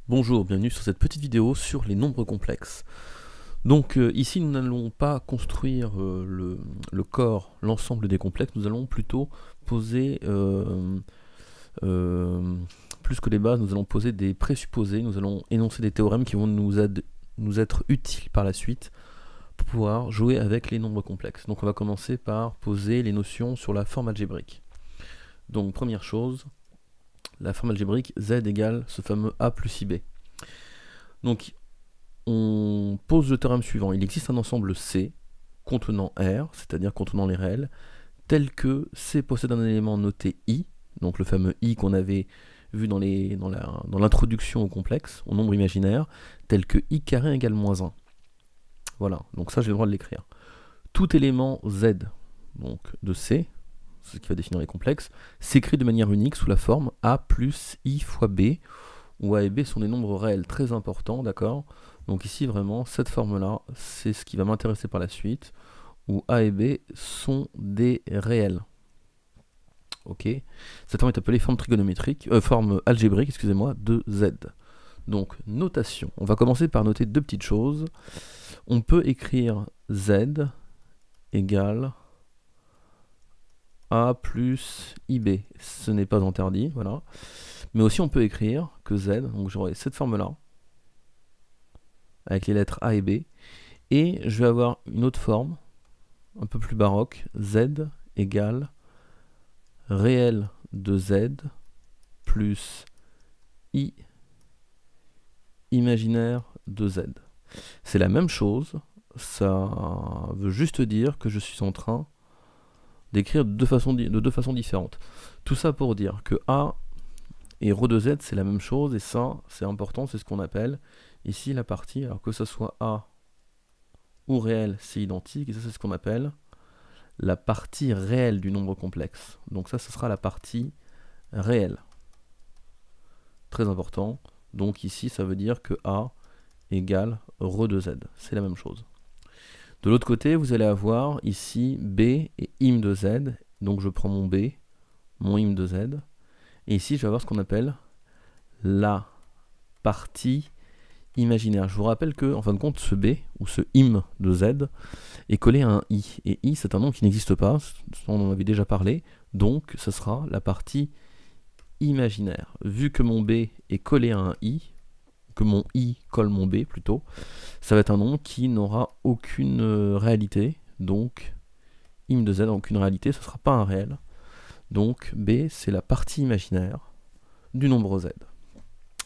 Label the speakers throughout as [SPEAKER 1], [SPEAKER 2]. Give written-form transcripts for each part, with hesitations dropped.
[SPEAKER 1] Bonjour, bienvenue sur cette petite vidéo sur les nombres complexes. Donc ici nous n'allons pas construire le corps, l'ensemble des complexes, nous allons plutôt poser, euh, plus que les bases, nous allons poser des présupposés, nous allons énoncer des théorèmes qui vont nous être utiles par la suite pour pouvoir jouer avec les nombres complexes. Donc on va commencer par poser les notions sur la forme algébrique. Donc première chose, la forme algébrique z égale ce fameux a plus ib. Donc on pose le théorème suivant. Il existe un ensemble C contenant R, c'est-à-dire contenant les réels, tel que C possède un élément noté I, donc le fameux I qu'on avait vu dans l'introduction au complexe, au nombre imaginaire, tel que I carré égale moins 1. Voilà, donc ça j'ai le droit de l'écrire. Tout élément Z donc de C, c'est ce qui va définir les complexes, s'écrit de manière unique sous la forme A plus I fois B, où A et B sont des nombres réels très importants, d'accord? Donc ici vraiment, cette forme-là, c'est ce qui va m'intéresser par la suite, où A et B sont des réels. Ok. Cette forme est appelée forme trigonométrique, forme algébrique, excusez-moi, de Z. Donc notation. On va commencer par noter deux petites choses. On peut écrire Z égale A plus IB. Ce n'est pas interdit, voilà. Mais aussi on peut écrire que Z, donc j'aurai cette forme-là, avec les lettres A et B, et je vais avoir une autre forme, un peu plus baroque, Z égale réel de Z plus I imaginaire de Z. C'est la même chose, ça veut juste dire que je suis en train d'écrire de deux façons différentes. Tout ça pour dire que A et ρ de Z c'est la même chose, et ça c'est important, c'est ce qu'on appelle ici la partie, alors que ce soit A ou réel c'est identique, et ça c'est ce qu'on appelle la partie réelle du nombre complexe. Donc ça ce sera la partie réelle. Très important. Donc ici ça veut dire que A égale ρ de Z. C'est la même chose. De l'autre côté, vous allez avoir ici B et im de Z. Donc je prends mon B, mon im de Z. Et ici, je vais avoir ce qu'on appelle la partie imaginaire. Je vous rappelle que, en fin de compte, ce B, ou ce im de Z, est collé à un I. Et I, c'est un nom qui n'existe pas, on en avait déjà parlé. Donc, ce sera la partie imaginaire. Vu que mon B est collé à un I, que mon I colle mon B plutôt, ça va être un nom qui n'aura aucune réalité, donc im de Z n'a aucune réalité, ce ne sera pas un réel. Donc B c'est la partie imaginaire du nombre Z.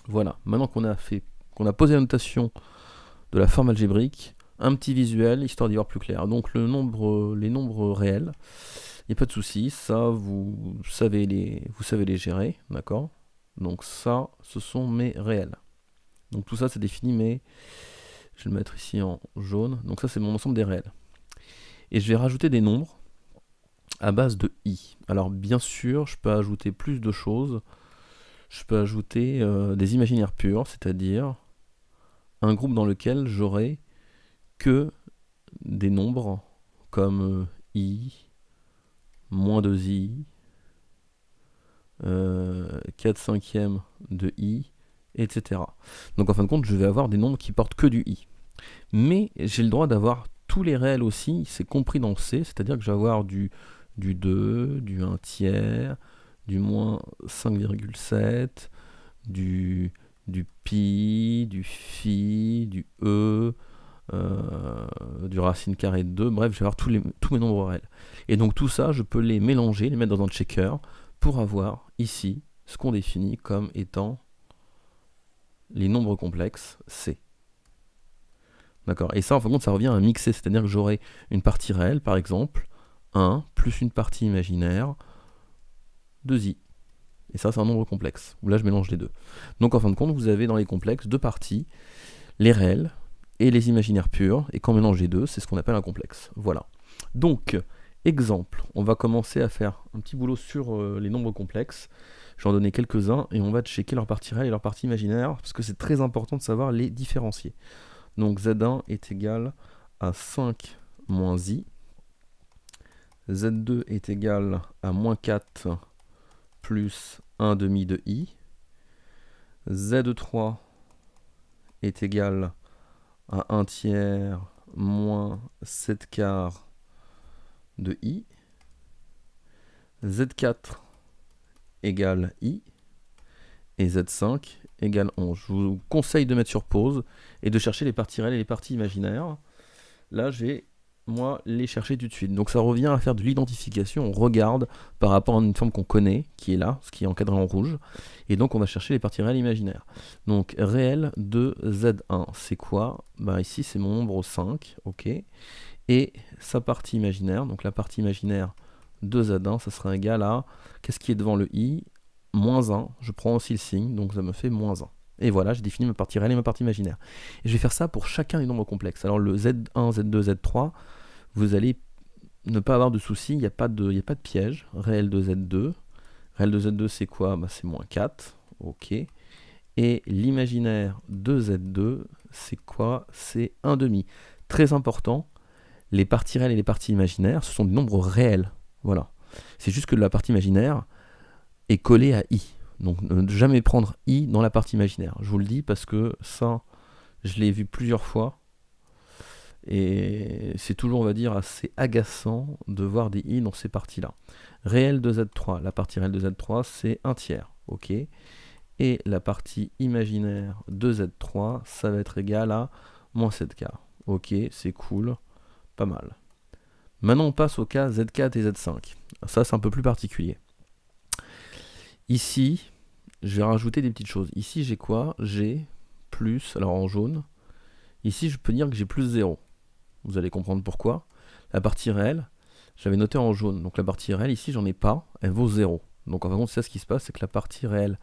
[SPEAKER 1] Voilà, maintenant qu'on a posé la notation de la forme algébrique, un petit visuel histoire d'y voir plus clair. Donc les nombres réels, il n'y a pas de souci, ça vous savez les gérer, d'accord? Donc ça, ce sont mes réels. Donc tout ça c'est défini, mais je vais le mettre ici en jaune. Donc ça c'est mon ensemble des réels. Et je vais rajouter des nombres à base de i. Alors bien sûr, je peux ajouter plus de choses. Je peux ajouter des imaginaires purs, c'est-à-dire un groupe dans lequel j'aurai que des nombres comme i, moins 2i, 4 cinquièmes de i, etc. Donc en fin de compte, je vais avoir des nombres qui portent que du i. Mais j'ai le droit d'avoir tous les réels aussi, c'est compris dans C, c'est-à-dire que je vais avoir du 2, du 1 tiers, du moins 5,7, du pi, du phi, du e, du racine carrée de 2, bref, je vais avoir tous mes nombres réels. Et donc tout ça, je peux les mélanger, les mettre dans un checker, pour avoir ici ce qu'on définit comme étant les nombres complexes C. D'accord. Et ça, en fin de compte, ça revient à mixer, c'est-à-dire que j'aurai une partie réelle, par exemple, 1, plus une partie imaginaire, 2i. Et ça, c'est un nombre complexe, où là, je mélange les deux. Donc, en fin de compte, vous avez dans les complexes deux parties, les réels et les imaginaires purs, et quand on mélange les deux, c'est ce qu'on appelle un complexe. Voilà. Donc, exemple, on va commencer à faire un petit boulot sur les nombres complexes. Je vais en donner quelques-uns, et on va checker leur partie réelle et leur partie imaginaire, parce que c'est très important de savoir les différencier. Donc Z1 est égal à 5 moins i. Z2 est égal à moins 4 plus 1 demi de i. Z3 est égal à 1 tiers moins 7 quarts de I, Z4 égale I, et Z5 égale 11. Je vous conseille de mettre sur pause et de chercher les parties réelles et les parties imaginaires. Là, je vais, moi, les chercher tout de suite. Donc ça revient à faire de l'identification. On regarde par rapport à une forme qu'on connaît, qui est là, ce qui est encadré en rouge. Et donc on va chercher les parties réelles et imaginaires. Donc réel de Z1, c'est quoi? Bah, ici, c'est mon nombre 5, ok. Et sa partie imaginaire, donc la partie imaginaire de Z1, ça sera égal à, qu'est-ce qui est devant le I? Moins 1, je prends aussi le signe, donc ça me fait moins 1. Et voilà, j'ai défini ma partie réelle et ma partie imaginaire. Et je vais faire ça pour chacun des nombres complexes. Alors le Z1, Z2, Z3, vous allez ne pas avoir de soucis, il n'y a pas de piège. Réel de Z2. Réel de Z2, c'est quoi? Bah, c'est moins 4. Ok. Et l'imaginaire de Z2, c'est quoi? C'est 1,5. Très important, les parties réelles et les parties imaginaires, ce sont des nombres réels. Voilà. C'est juste que la partie imaginaire est collée à I. Donc ne jamais prendre I dans la partie imaginaire. Je vous le dis parce que ça, je l'ai vu plusieurs fois. Et c'est toujours, on va dire, assez agaçant de voir des I dans ces parties-là. Réel de Z3. La partie réelle de Z3, c'est 1 tiers. Ok. Et la partie imaginaire de Z3, ça va être égal à moins 7 quarts. Ok, c'est cool. Pas mal. Maintenant, on passe au cas Z4 et Z5. Ça, c'est un peu plus particulier. Ici, je vais rajouter des petites choses. Ici, j'ai quoi? J'ai plus, alors en jaune. Ici, je peux dire que j'ai plus 0. Vous allez comprendre pourquoi. La partie réelle, j'avais noté en jaune. Donc la partie réelle, ici, j'en ai pas. Elle vaut 0. Donc en fait, c'est ça ce qui se passe, c'est que la partie réelle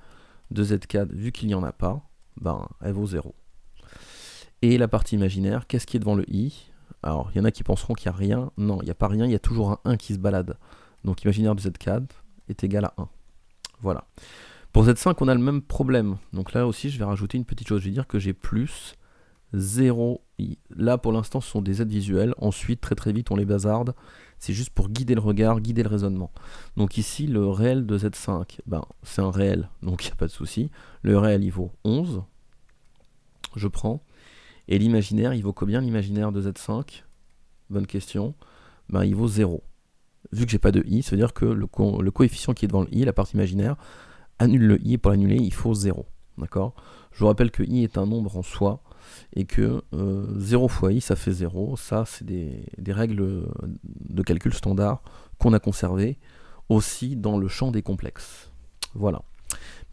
[SPEAKER 1] de Z4, vu qu'il n'y en a pas, ben, elle vaut 0. Et la partie imaginaire, qu'est-ce qui est devant le I? Alors, il y en a qui penseront qu'il n'y a rien. Non, il n'y a pas rien, il y a toujours un 1 qui se balade. Donc imaginaire de Z4 est égal à 1. Voilà. Pour Z5, on a le même problème. Donc là aussi, je vais rajouter une petite chose. Je vais dire que j'ai plus 0i. Là, pour l'instant, ce sont des aides visuelles. Ensuite, très vite, on les bazarde. C'est juste pour guider le regard, guider le raisonnement. Donc ici, le réel de Z5, ben, c'est un réel, donc il n'y a pas de souci. Le réel, il vaut 11. Je prends. Et l'imaginaire, il vaut combien l'imaginaire de Z5? Bonne question. Ben, il vaut 0. Vu que j'ai pas de i, ça veut dire que le coefficient qui est devant le i, la partie imaginaire, annule le i, et pour l'annuler, il faut 0. D'accord? Je vous rappelle que i est un nombre en soi, et que 0 fois i, ça fait 0. Ça, c'est des règles de calcul standard qu'on a conservées aussi dans le champ des complexes. Voilà.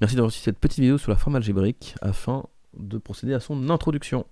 [SPEAKER 1] Merci d'avoir suivi cette petite vidéo sur la forme algébrique afin de procéder à son introduction.